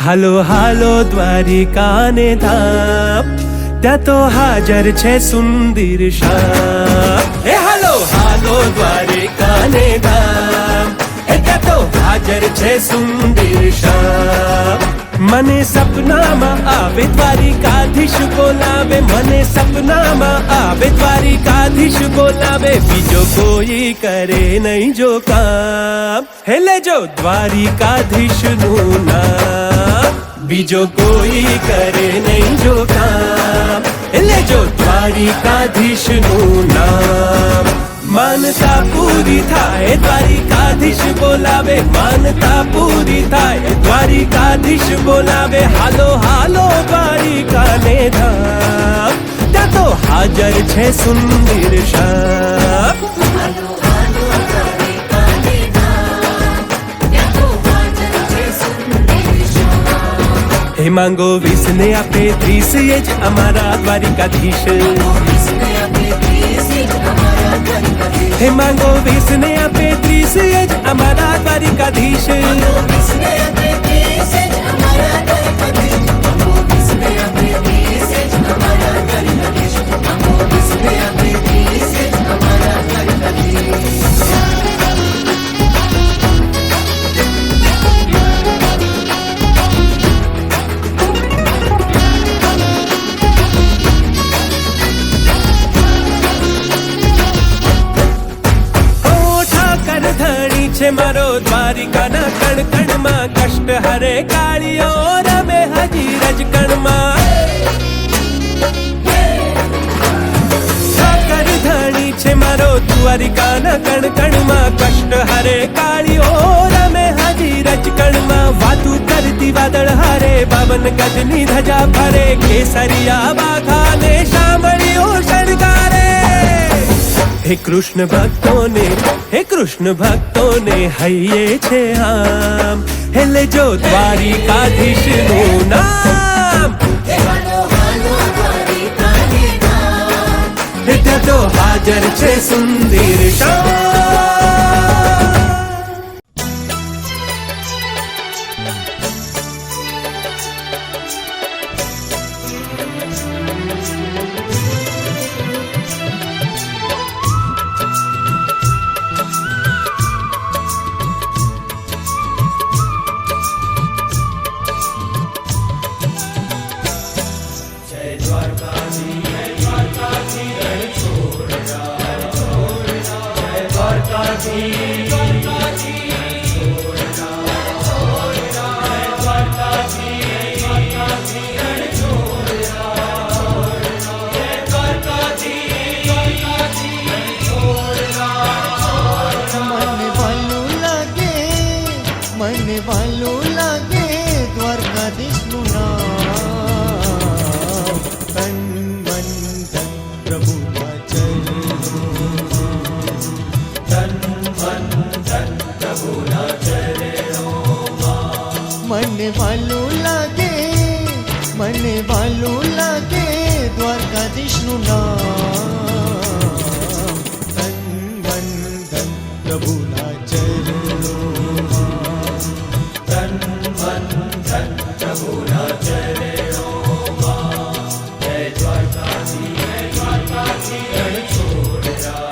હાલો હાલો દ્વારિકાને ધામ, ત્યાં તો હાજર છે સુંદર શ્યામ. હે હાલો હાલો દ્વારિકાને ધામ, ત્યાં તો હાજર છે સુંદર શ્યામ. મને સપનામાં આવે દ્વારિકાધીશ બોલાવે, મને સપનામાં આવે દ્વારિકાધીશ બોલાવે, બીજો કોઈ કરે નહીં જો કામ. હે લેજો દ્વારિકાધીશ નું નામ, બીજો કોઈ કરે નહીં જો કામ. હે લેજો દ્વારિકાધીશ નું નામ. માનતા પૂરી થાય દ્વારિકાધીશ બોલાવે, માનતા પૂરી થાય દ્વારિકાધીશ બોલાવે. હાલો હાલો દ્વારિકાને ધામ, ત્યાં તો હાજર છે સુંદર શ્યામ. હે માંગો 20 ને આપે 30, એ જ અમારા દ્વારિકાધીશ. હે માંગો 20 ને આપે 30, એ જ અમારા દ્વારિકાધીશ. છે મારો દ્વારિકાના કણ કણમાં, કષ્ટ હરે કાળીઓ રમે હજી રજકણમાં. ઠાકર ધણી છે મારો દ્વારિકાના કણ કણમાં, કષ્ટ હરે કાળીઓ રમે હજી રજકણમાં. વાતું કરતી વાદળ હારે, 52 ગજની ધજા ફરે, કેસરિયા વાઘાને શામળીઓ શણગારે. હે કૃષ્ણ ભક્તોને, હે કૃષ્ણ ભક્તોને હૈયે છે આમ. હે લેજો દ્વારિકાધીશ નું નામ, ત્યાં તો હાજર છે સુંદર શ્યામ. મને વાલું લાગે દ્વારકાધીશનું નામ. ધન વન ધન પ્રભુના ચરણોમાં, ધન વન ધન પ્રભુના ચરણોમાં. જય દ્વારકાધીશ, રણ છોડરા,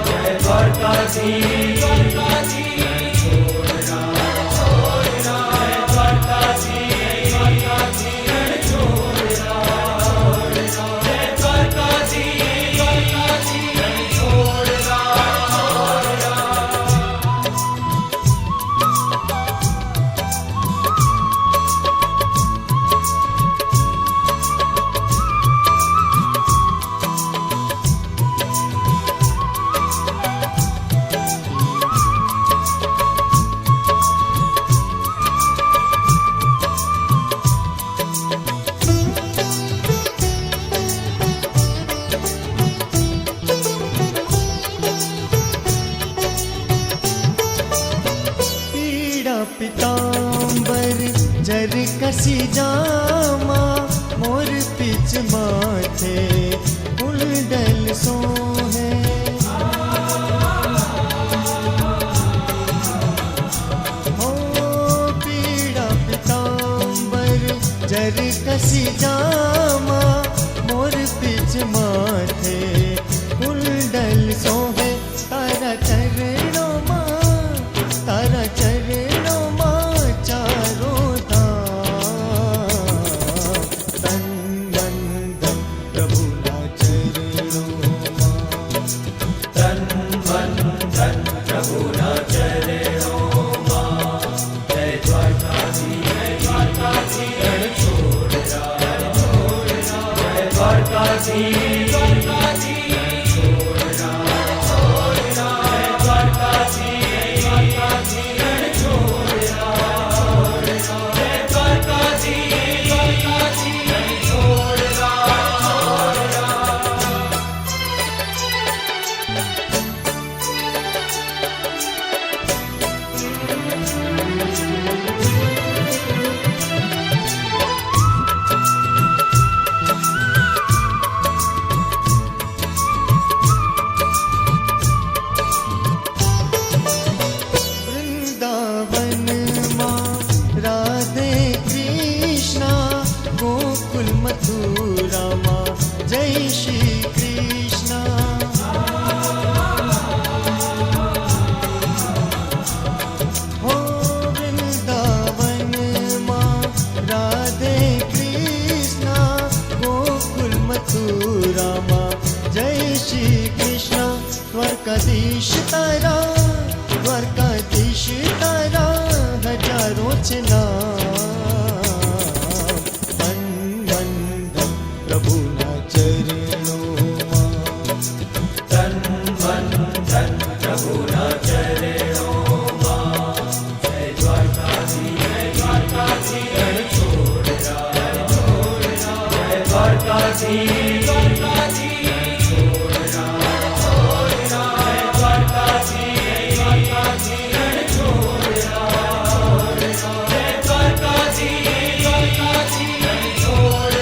જય દ્વારકાધીશ. પીતાંબર જર કસી જામા, મોર પીછ માથે કુંડલ સોહે. પીડા પિતા वृंदावन माँ राधे कृष्णा, गोकुल मथुरा माँ जय श्री कृष्णा। हो वृंदावन माँ राधे कृष्णा, गोकुल मथुरा माँ जय श्री कृष्णा। द्वारकाधीश तारा, द्वारकाधीश तारा हजारों च नाम। मन मन धन प्रभु ना चरणों मां, तन मन धन प्रभु ना चरणों मां। जय द्वारकाधीश, जय द्वारकाधीश, रण छोड़ रण छोड़ जय द्वारकाधीश, द्वारकाधीश छोड़ रण छोड़ जय द्वारकाधीश, द्वारकाधीश रण छोड़ जय द्वारकाधीश, द्वारकाधीश रण छोड़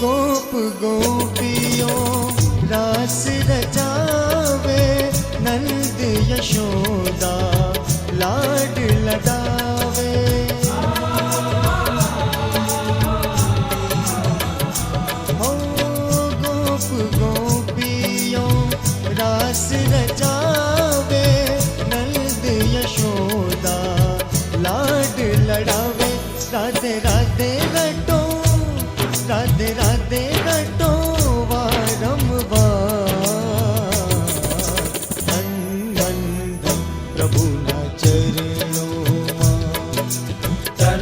गोप गोपियों रास रचावे, नंद यशोदा लाड लडावे। हो गोप गोपियों रास रचावे, नंद यशोदा लाड लडावे। राधे राधे रटो, राधे राधे रटो वारंवार। मन मन धन प्रभु ना चरणों मां, तन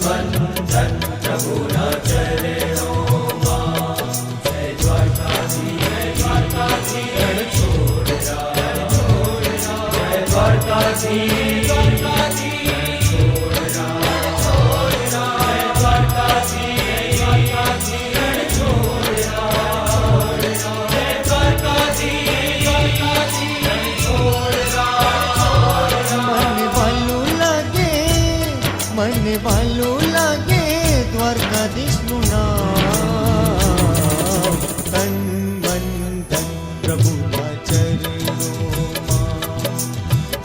मन धन प्रभु ना चरणों मां। जय द्वारकाधीश, जय द्वारकाधीश रण छोड़ रण छोड़ जय द्वारकाधीश, द्वारकाधीश छोड़ रण छोड़ जय द्वारकाधीश, द्वारकाधीश रण छोड़ जय द्वारकाधीश, द्वारकाधीश रण छोड़ मन वालों लागे, मन वालों लागे द्वारकाधीश नु नाम। तन मन धन प्रभु ना चरणों मां,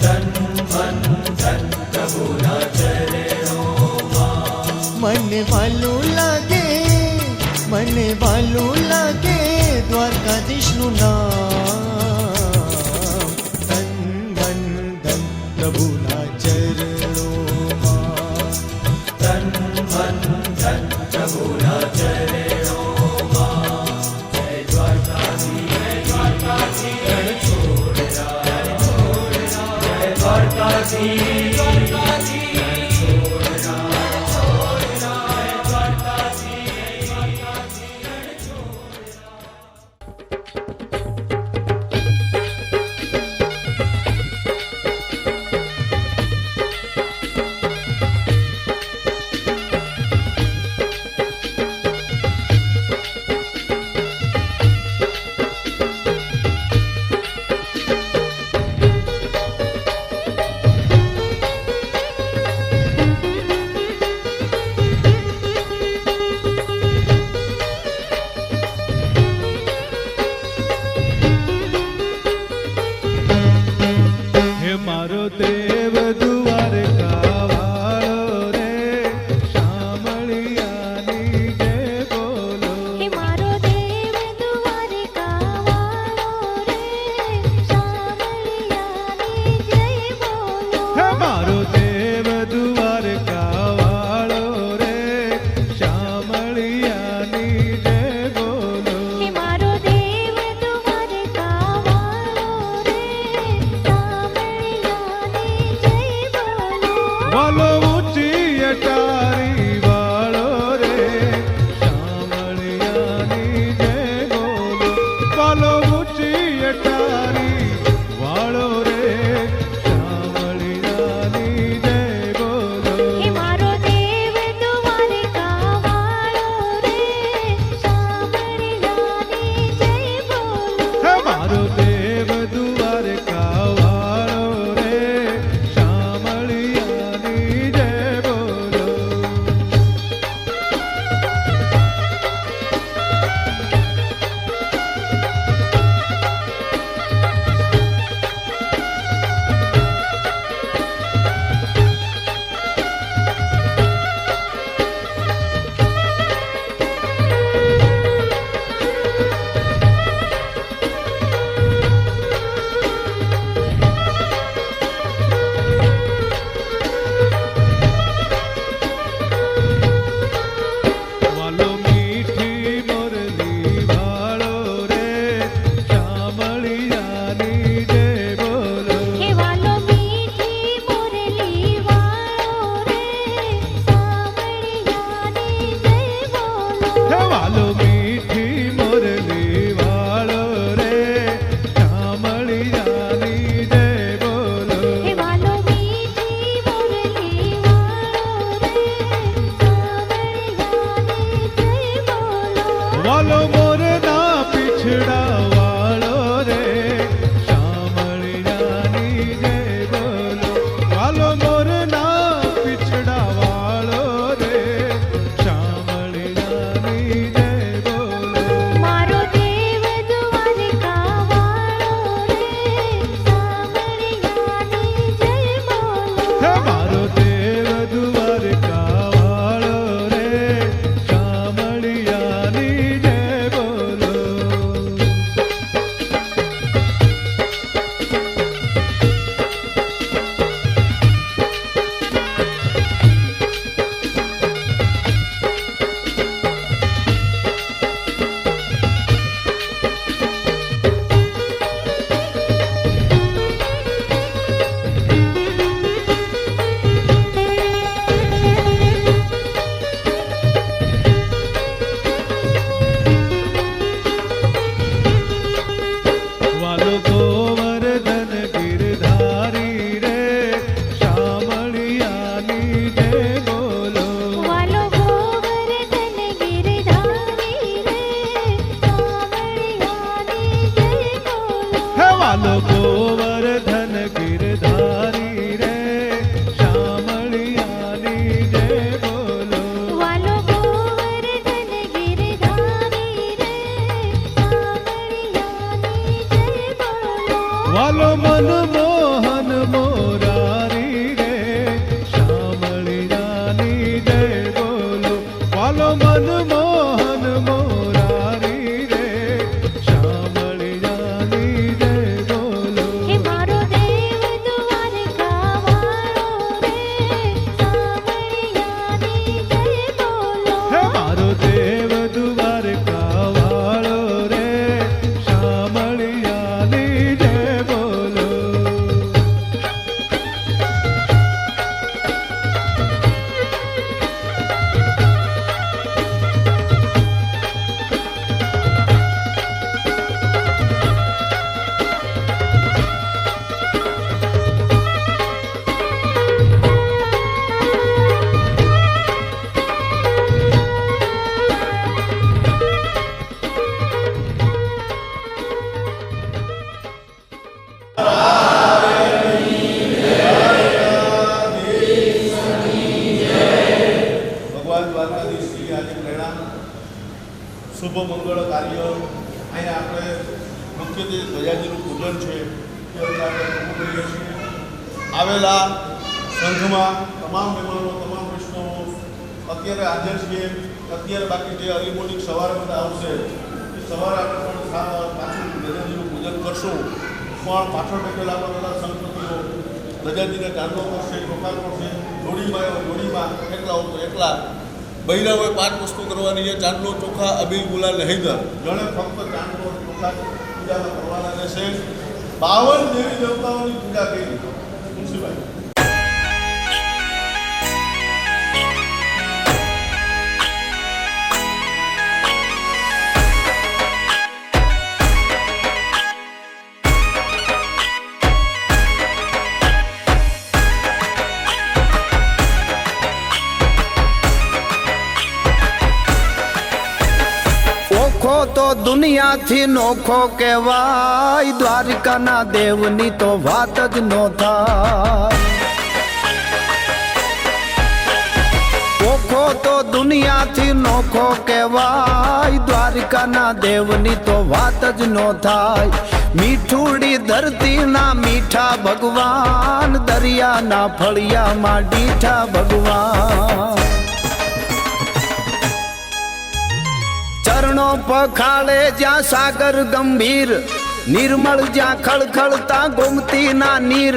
तन मन धन प्रभु ना चरणों मां। मन वालों लागे, मन वालों लागे द्वारकाधीश नु नाम। तन मन धन प्रभु ना चरणों मां, तन मन धन प्रभु ना चरणों मां। जय द्वारकाधीश, जय द्वारकाधीश रण छोड़ रण छोड़ जय द्वारकाधीश, द्वारकाधीश छोड़ रण छोड़ जय द्वारकाधीश, द्वारकाधीश रण छोड़। દ્વારિકારી વાળો રે શામળિયાની જય બોલો. હે મારો દેવ દ્વારકા વાળો રે શામળિયાની જય બોલો. હે મારો દેવ દ્વારકા વાળો રે શામળિયાની જય બોલો. વાલો મીઠી મોરલી વાળો રે શામળિયાની જય બોલો. હે વાલો મીઠી મુરલી વાળો રે શામળિયાની જય બોલો. હે વાલો મીઠી મોરલી વાળો રે શામળિયાની જય બોલો. હે વાલો મીઠી મુરલી વાળો રે શામળિયાની જય બોલો. વાલો મોરના પીછડા વાળો રે શામળિયાની જય બોલો. વાલો મોરના પીછડા વાળો રે શામળિયાની જય બોલો. મારો દેવ દ્વારકા વાળો રે શામળિયાની જય બોલો. હે મારો દેવ દ્વારકા વાળો રે શામળિયાની જય બોલો. વાલો ગોવર્ધન ગિરધારી રે શામળિયાની જય બોલો. વાલો ગોવર્ધન ગિરધારી રે શામળિયાની જય બોલો. હે વાલો ગોવર્ધન ગિરધારી રે શામળિયાની જય બોલો. વાલો ગોવર્ધન ગિરધારી રે શામળિયાની જય બોલો. વાલો મનમોહન મોરારી રે શામળિયાની જય બોલો. વાલો મનમોહન મોરારી રે શામળિયાની જય બોલો. હે મારો દેવ દ્વારકા વાળો રે શામળિયાની જય બોલો. હે મારો દેવ દ્વારકા વાળો રે શામળિયાની જય બોલો. ભગવાન દ્વારકાધીશની આજે પ્રેરણા શુભ મંગળ કાર્ય અહીંયા આપણે મુખ્યત્વે ધજાજીનું પૂજન છે તે આપણે કરીએ છીએ. આવેલા સંઘમાં તમામ મહેમાનો તમામ વૈષ્ણવો અત્યારે હાજર છીએ. અત્યારે બાકી જે અર્લી મોર્નિંગ સવારે બધા આવશે એ સવારે આપણે પણ પાછું ધજાજીનું પૂજન કરશું. પણ પાછળ બેઠેલા બધા સંપત્તિઓ ધજાજીને ચાંદલો કરશે, ચોખા કરશે, જોડીમાં એકલા હોય તો એકલા, બૈરા હોય 5 વસ્તુ કરવાની છે: ચાંદલો, ચોખા, અબીલ, ગુલાલ, હૈદર. જણે ફક્ત ચાંદલો ચોખા પૂજામાં કરવાના રહેશે. 52 દેવી દેવતાઓની પૂજા કરી મુનશીભાઈ. દુનિયાથી નોખો કહેવાય, દ્વારિકાના દેવની તો વાત જ નો થાય. ઓખો તો દુનિયાથી નોખો કહેવાય, દ્વારિકાના દેવની તો વાત જ નો થાય. મીઠુડી ધરતીના મીઠા ભગવાન, દરિયાના ફળિયામાં ડીઠા ભગવાન. ચરણો પખાળે જ્યાં સાગર ગંભીર, નિર્મળ જ્યાં ખળખળતા ગોમતીના નીર,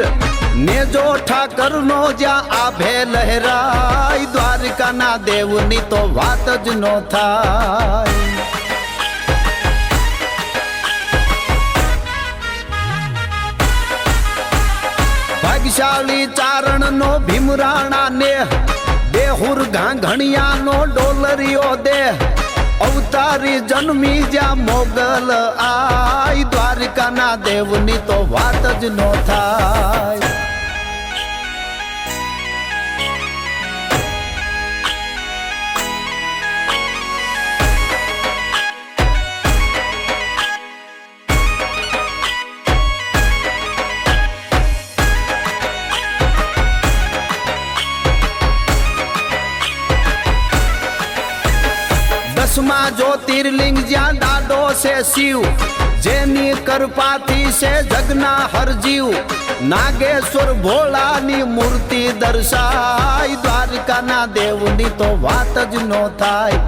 નેજો ઠાકરનો જ્યાં આભે લહેરાય, દ્વારિકાના દેવની તો વાત જ નો થાય. ભાગ્યશાળી ચારણનો ભીમરાણા નેહ, દેહુર ઘાંઘણિયાનો ડોલરિયો દેહ, અવતારી જન્મી જ્યાં મોગલ આય, દ્વારિકાના દેવની તો વાત જ નો થાય. દસમા જ્યોતિર્લિંગ જ્યાં દાડો છે શિવ, જેની કૃપાથી છે જગના હરજીવ, નાગેશ્વર ભોળાની મૂર્તિ દર્શાય, દ્વારિકાના દેવની તો વાત જ નો થાય.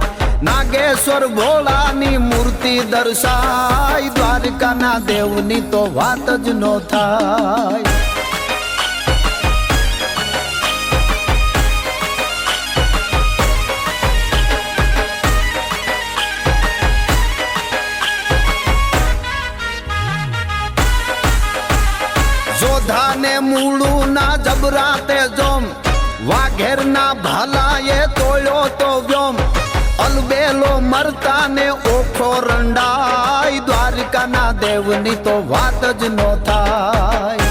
નાગેશ્વર ભોળાની મૂર્તિ દર્શાય, દ્વારિકાના દેવની તો વાત જ નો થાય. જોધાને મૂળું ના જબરાતે જોમ, વાઘેરના ભાલાએ તોળ્યો તો વ્યોમ, અલબેલો મરતાને ઓખો રંડાય, દ્વારિકાના દેવની તો વાત જ નો થાય.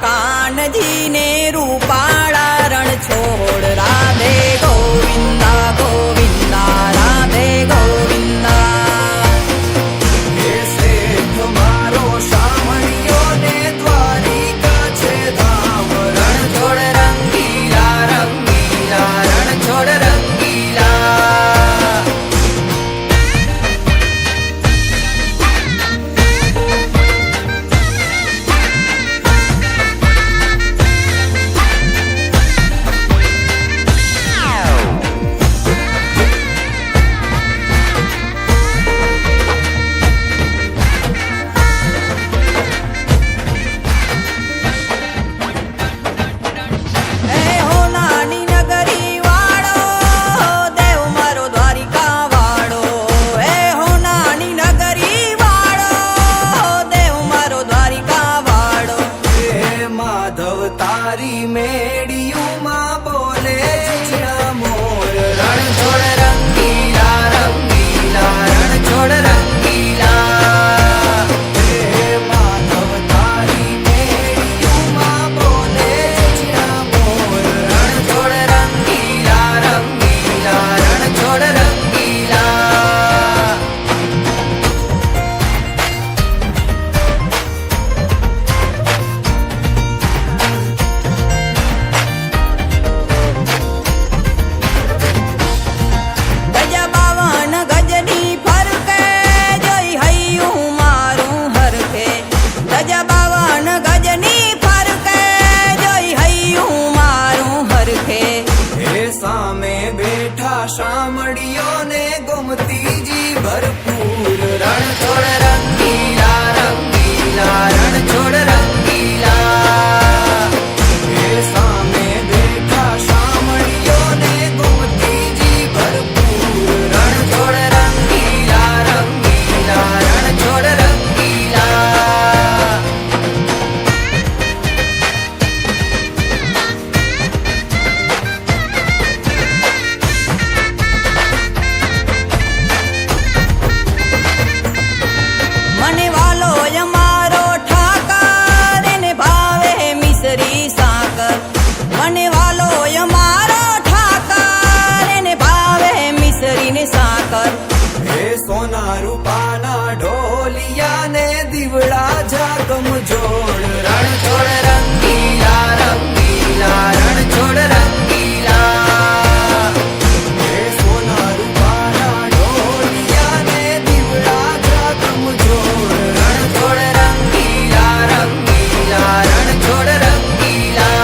કાનજીને રૂપાળા રણ છોડ, રાધે ગોવિંદા ગોવિંદા રાધે ગોવિંદા. હે શેઠ મારો સામણિયો ને દ્વારિકા છે ધામ, રણ છોડ રંગીલા રંગીલા રણ છોડ રંગીલા. રંગીલા રણ છોડ રંગીલા, એ સામે કરીને સાકર હે સોના રૂપાના ઢોલિયા ને દીવડા જાગમ જોડ રણ છોડ રંગીલા રંગીલા રણ છોડ રંગીલા હે સોના રૂપાના ઢોલિયા ને દીવડા જાગમ જોડ રણ છોડ રંગીલા રંગીલા રણ છોડ રંગીલા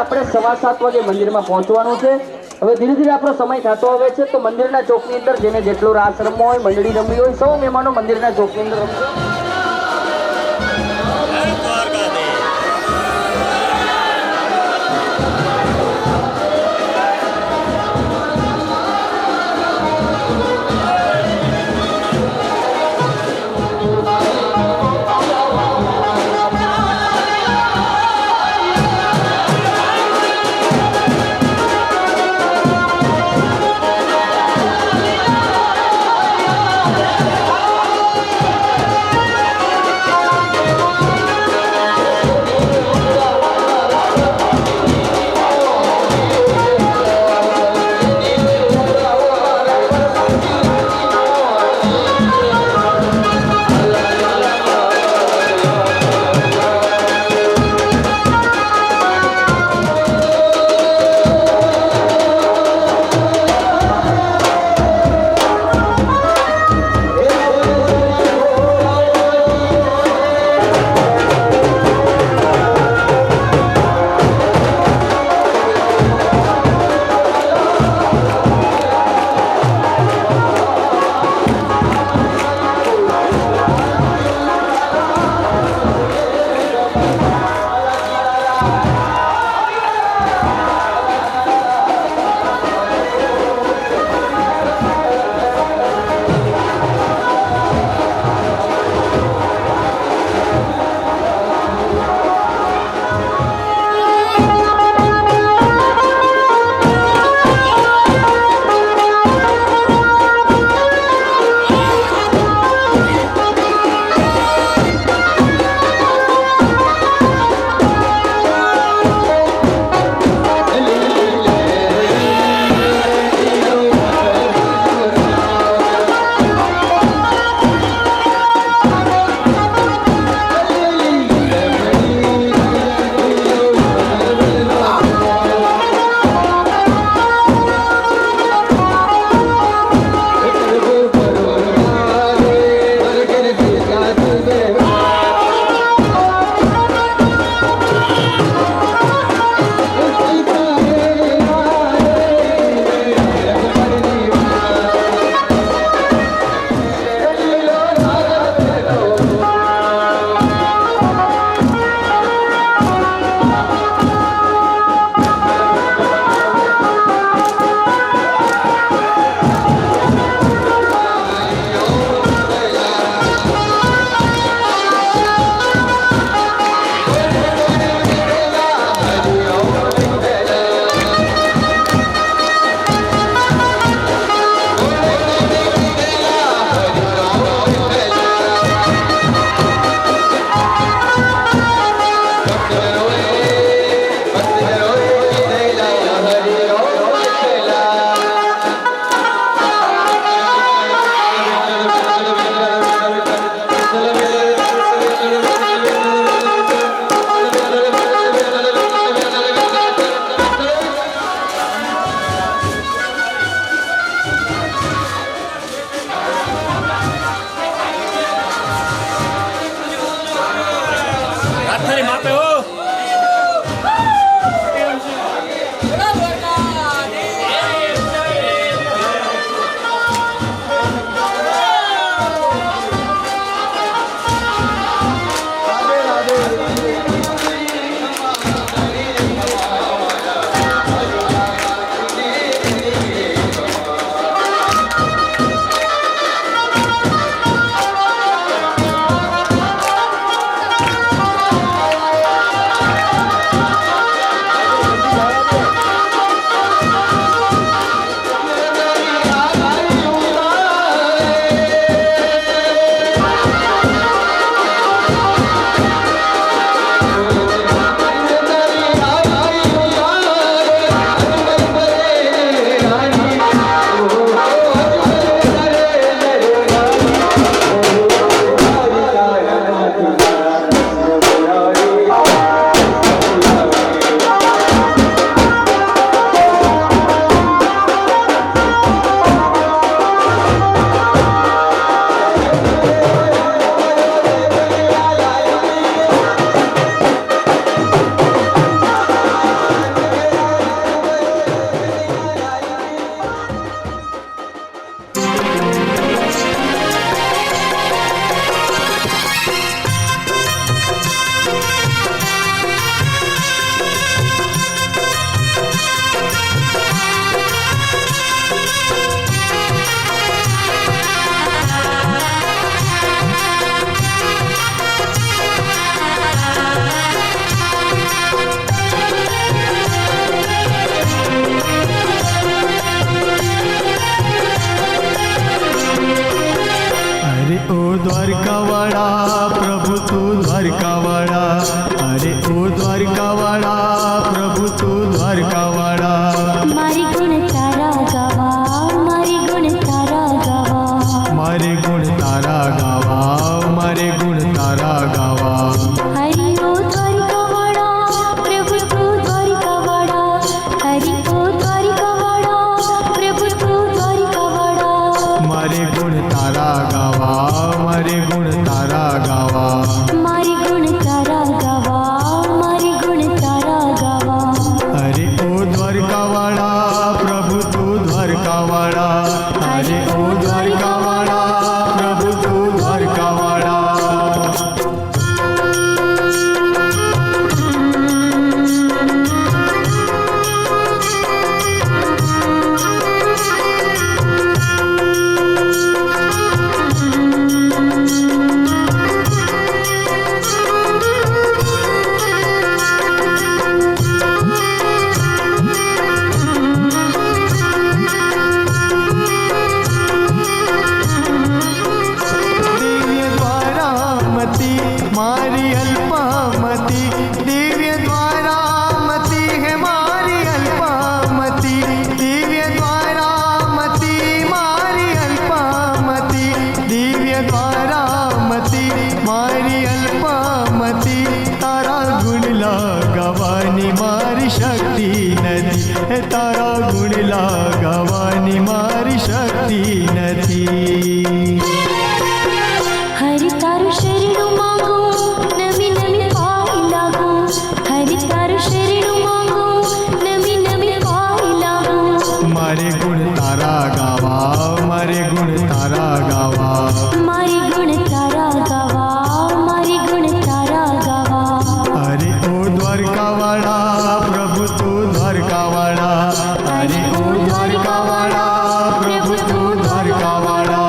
આપણે 7:15 વાગે મંદિરમાં પહોંચવાનું છે. હવે ધીરે ધીરે આપણો સમય થતો આવે છે, તો મંદિરના ચોકની અંદર જેને જેટલો રાસ રમવો હોય, મંડળી રમવી હોય, સૌ મહેમાનો મંદિરના ચોકની અંદર રમજો. દ્વારકાવાળા પ્રભુ તું દ્વારકાવાળા હરે ઓ દ્વારકાવાળા પ્રભુ તું દ્વારકાવાળા मारी अल्पामती दिव्य द्वारामती है मारी अल्पामती दिव्य द्वारामती मारी अल्पामती दिव्य द्वारामती मारी अल्पामती तारा गुण लगावानी मारी शक्ति नदी तारा गुण लगावानी मारी शक्ति नदी हरि तारु शरणु मांगो नवी नवी पाई लागो हरि तारु शरणु मांगो नवी नवी पाई लागो मारे गुण तारा गावा मारे गुण तारा गावा मारी गुण तारा गावा मारी गुण तारा गावा हरे ओ द्वारकावाळा प्रभु तू द्वारकावाळा हरे ओ द्वारकावाळा प्रभु तू द्वारकावाळा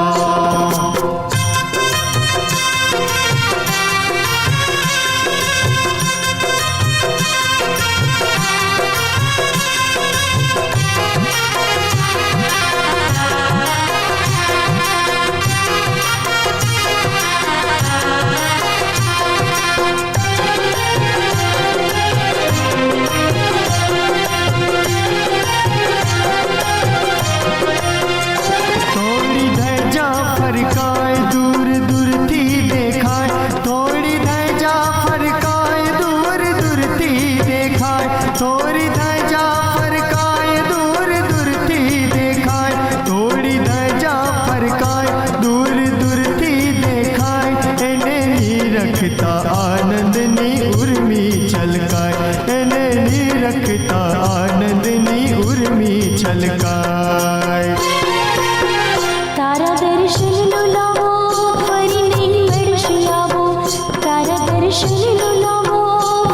थोड़ी धैर्य फरकाए दूर दूर थी देखाए थोड़ी धैर्य फरकाए दूर दूर थी देखाए थोड़ी धैर्य फरकाए दूर दूर थी देखाए थोड़ी धैर्य फरकाए दूर दूर थी देखाए एने नी रखता आनंद नी उर्मी छलकाए एने नी रखता आनंद नी उर्मी छलकाए तारा दर्शन लो लावो फरी नहीं मरशी आवो तारा दर्शन लो लावो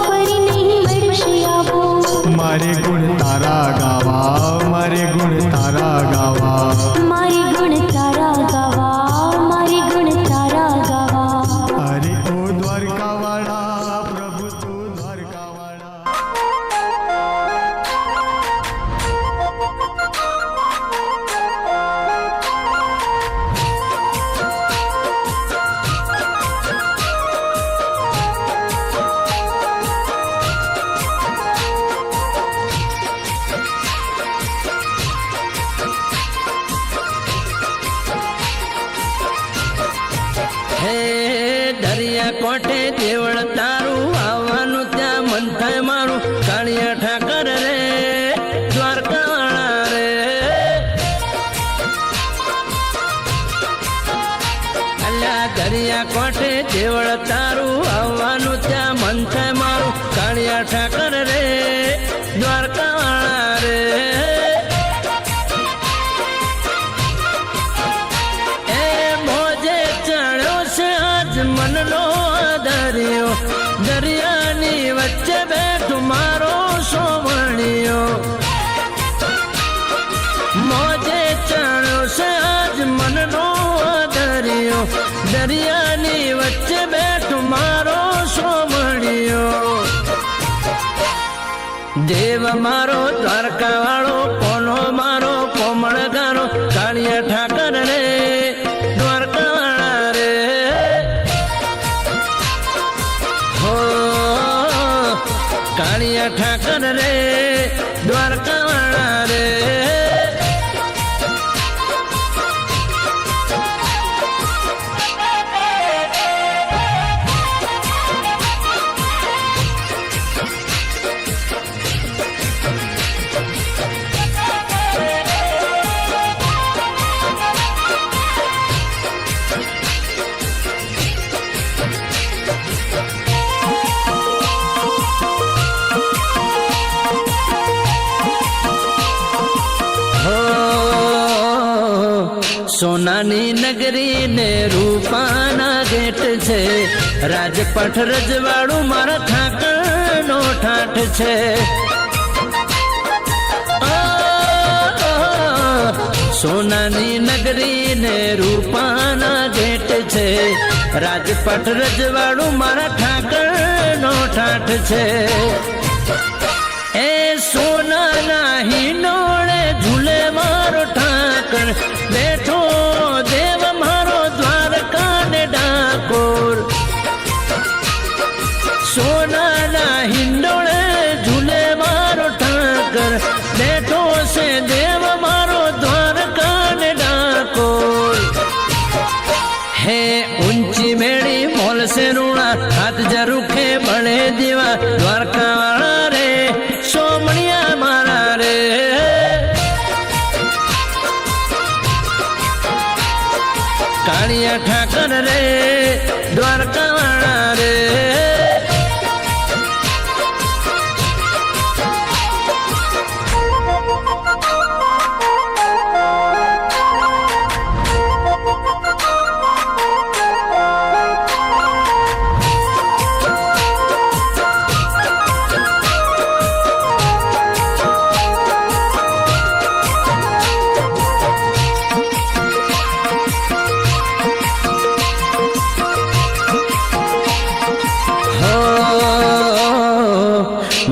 फरी नहीं मरशी आवो मारे गुण तारा गावा मारे गुण तारा गावा मारी गुण तारा गावा मारी गुण तारा गावा हरे ओ द्वारकावाळा प्रभु तू द्वारकावाळा હે દરિયા કોઠે દેવળ તારું આવવાનું ત્યાં મન થાય મારું કાળિયા ઠાકર રે દ્વારકાવાળા રે અલ્યા દરિયા કોઠે દેવળ તારું આવવાનું ત્યાં મન થાય મારું કાળિયા ઠાકર રે દ્વારકાવાળા રે મનનો દરિયો દરિયાની વચ્ચે બેઠું મારો સોમણિયો મોજે ચણ્યો છે આજ મનનો દરિયો દરિયાની વચ્ચે બેઠું મારો સોમણિયો દેવ મારો દ્વારકાવાળો કોનો મારો કોમળગારો કાળિયા ઠાકર રે દ્વારકાવાળા રે કાળિયા ઠાકર રે દ્વારકાવાળા રે સોનાની નગરી ને રૂપાના ગેટ છે, રાજપાઠ રજવાડું મારા ઠાકરનો ઠાઠ છે. સોનાની નગરી ને રૂપાના ગેટ છે, રાજપાઠ રજવાડું મારા ઠાકરનો ઠાઠ છે. એ સોનાના હિંડોળે ઝૂલે મારો ઠાકર, બેઠો દેવ મારો દ્વારકા ને ડાકોર. સોનાના હિંડોળે ઝૂલે મારો ઠાકર, બેઠો છે દેવ મારો દ્વારકા ને ડાકોર. હે ઊંચી મેળી મોલ સે રૂણા, હાથ જરૂખે બળે દીવા, દ્વારકા વાળા રે સોમણિયા મારા રે. કાળિયા ઠાકર રે દ્વારકા વાળા રે.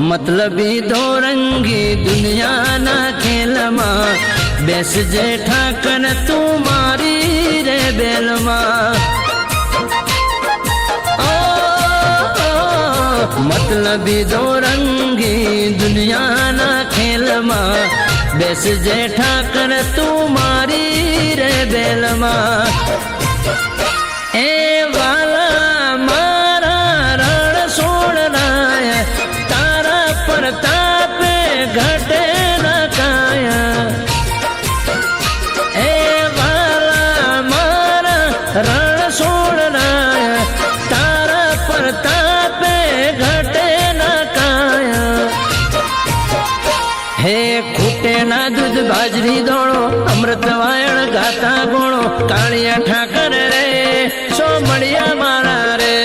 મતલબી દોરંગી દુનિયાના ખેલમાં, બેસજે ઠાકર તું મારી રે બેલમાં. મતલબી દોરંગી દુનિયાના ખેલમાં, બેસજે ઠાકર તું મારી રે બેલમાં. એ વાલા મારા રણ સોળનાય, તારા પ્રતાપે ઘટે ના કાયા. એ વાલા મારા રણ સોળનાય, તારા પ્રતાપે ઘટે ના કાયા. હે ખૂટે ના દૂધ બાજરી દોણો, અમૃત વાયણ ગાતા ગોણો, કાળિયા ઠાકર રે સોમણિયા મારા રે.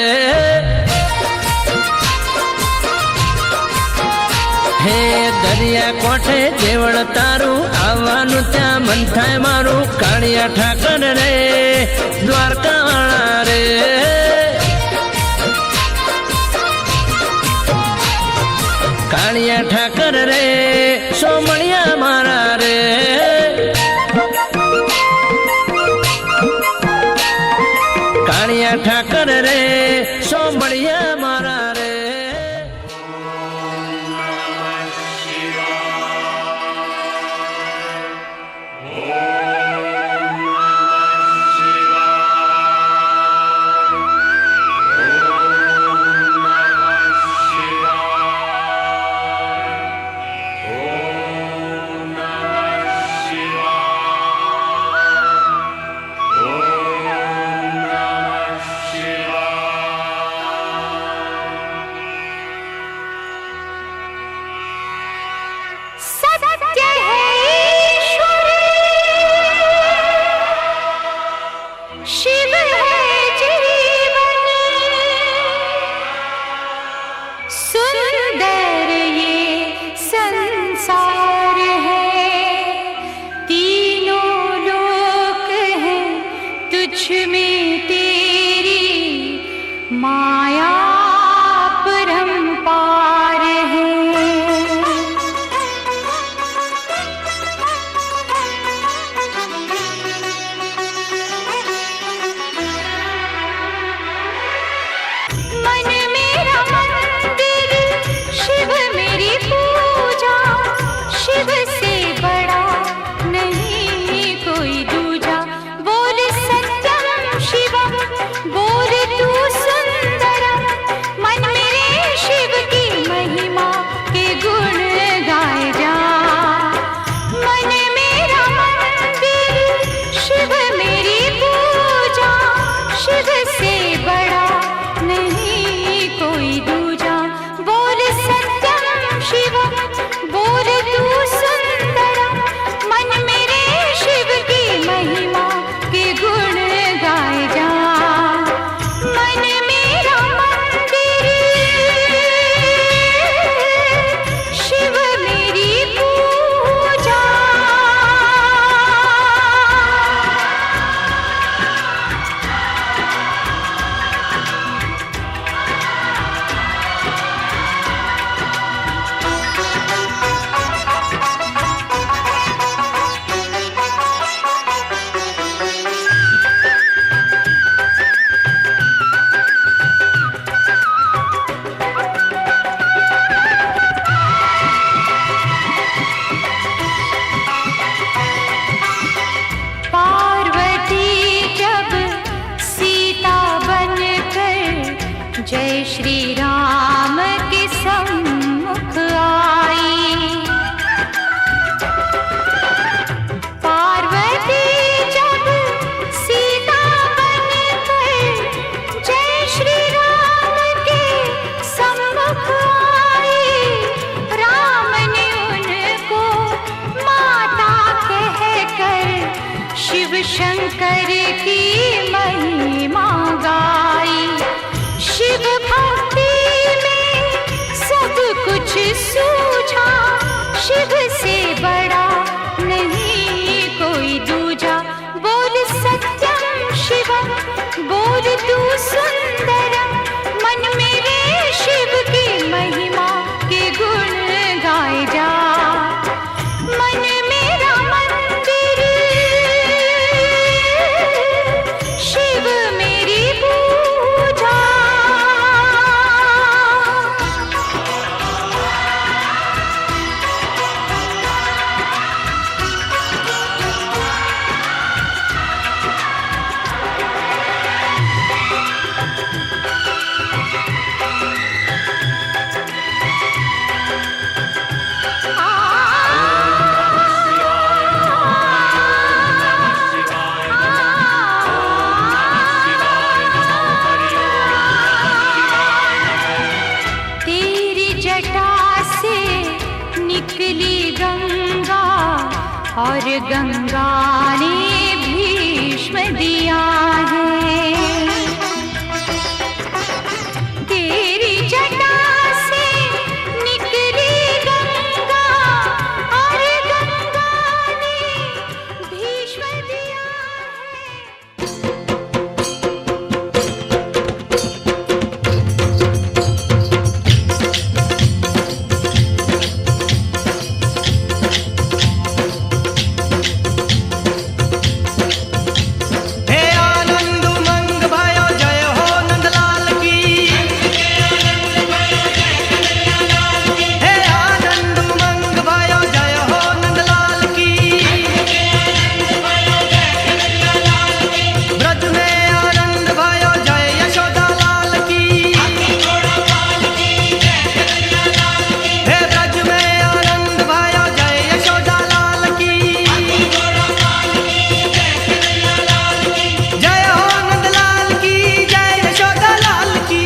હે દરિયા કોઠે જેવળ તારું, આવવાનું ત્યાં મન થાય મારું, કાળિયા ઠાકર રે દ્વારકા વાળા રે. કાળિયા ઠાકર રે સોમણિયા મારા રે. કાળિયા ઠાકર રે સોમણિયા મારા રે. शंकर की महिमा गाई, शिव भक्ति में सब कुछ सूझा, शिव से बड़ा नहीं कोई दूजा। बोल सत्यम शिवम, बोल तू सुंदरम, मन मेरे शिव की महिमा के गुण गाए जा। मन मेरा मंदिर, शिव मेरी पूजा। तेरी जटा से निकली गंगा और गंगा ने भीष्म दिया है। तेरी जटा से निकली गंगा और गंगा ने भीष्म दिया है। हे आनंद उमंग भयो जय हो नंदलाल की। हे आनंद उमंग भयो जय हो नंदलाल की। ब्रज में आनंद भयो जय यशोदा लाल की। हे ब्रज में आनंद भयो जय यशोदा लाल की। जय हो नंदलाल की, जय यशोदा लाल की।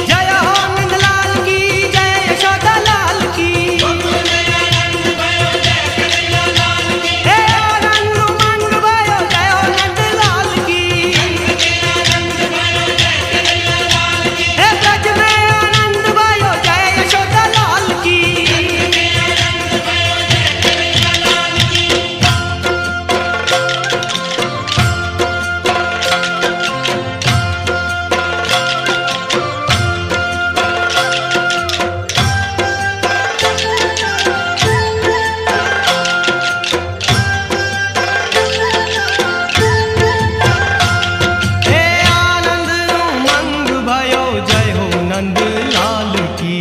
जय हो नंदलाल की, जय यशोदा लाल की। हे आनंद उमंग भयो जय हो नंदलाल की। हे ब्रज में आनंद भयो जय यशोदा लाल की। हे आनंद उमंग भयो जय हो नंद लाल की।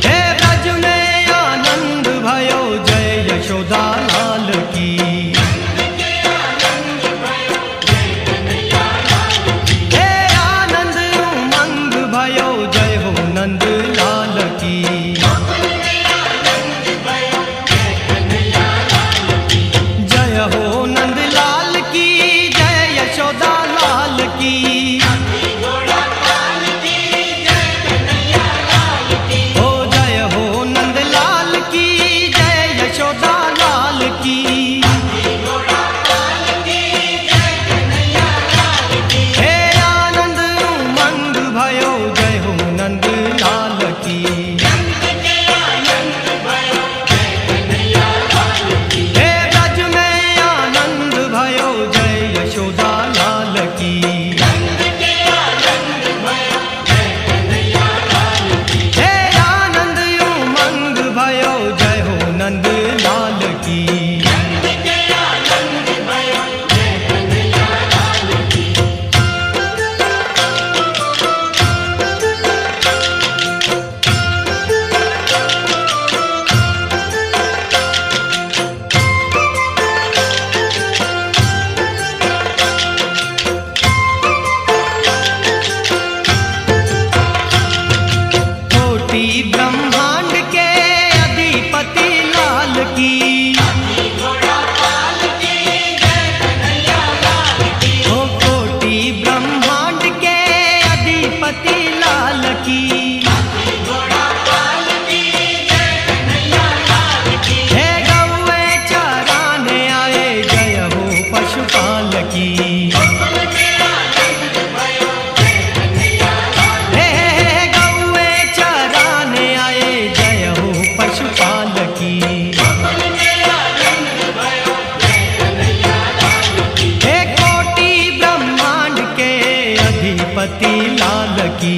हे ब्रज में आनंद भयो जय यशोदा लाल की। हे आनंद उमंग भयो जय हो नंद लाल की। जय हो नंद लाल की, जय यशोदा लाल की। ओ जय हो नंद लाल की, जय यशोदा लाल की। हे आनंद उमंग भयो जय हो नंद लाल की। हे ब्रज में आनंद भयो जय यशोदा लाल की। हे आनंद उमंग भयो जय हो नंद लाल की। लाल की।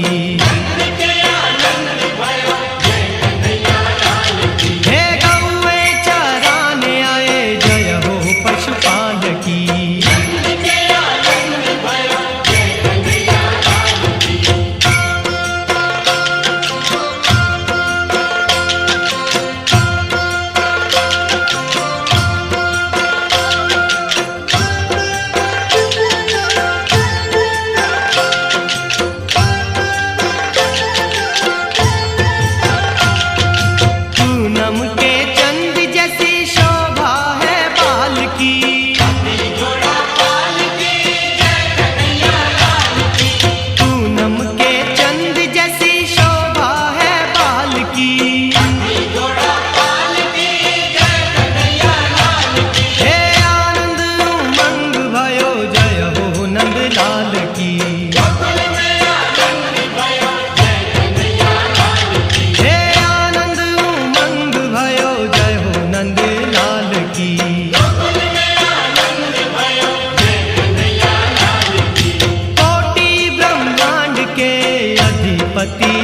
हे गौए चराने आए जय हो पशुपाल की। पूनम के चंद जैसी शोभा है बाल की। पूनम के चंद जैसी शोभा है बाल की। हे आनंद उमंग भयो जय हो नंद लाल की। हे आनंद उमंग भयो जय हो नंद लाल की। कोटि ब्रह्मांड के अधिपति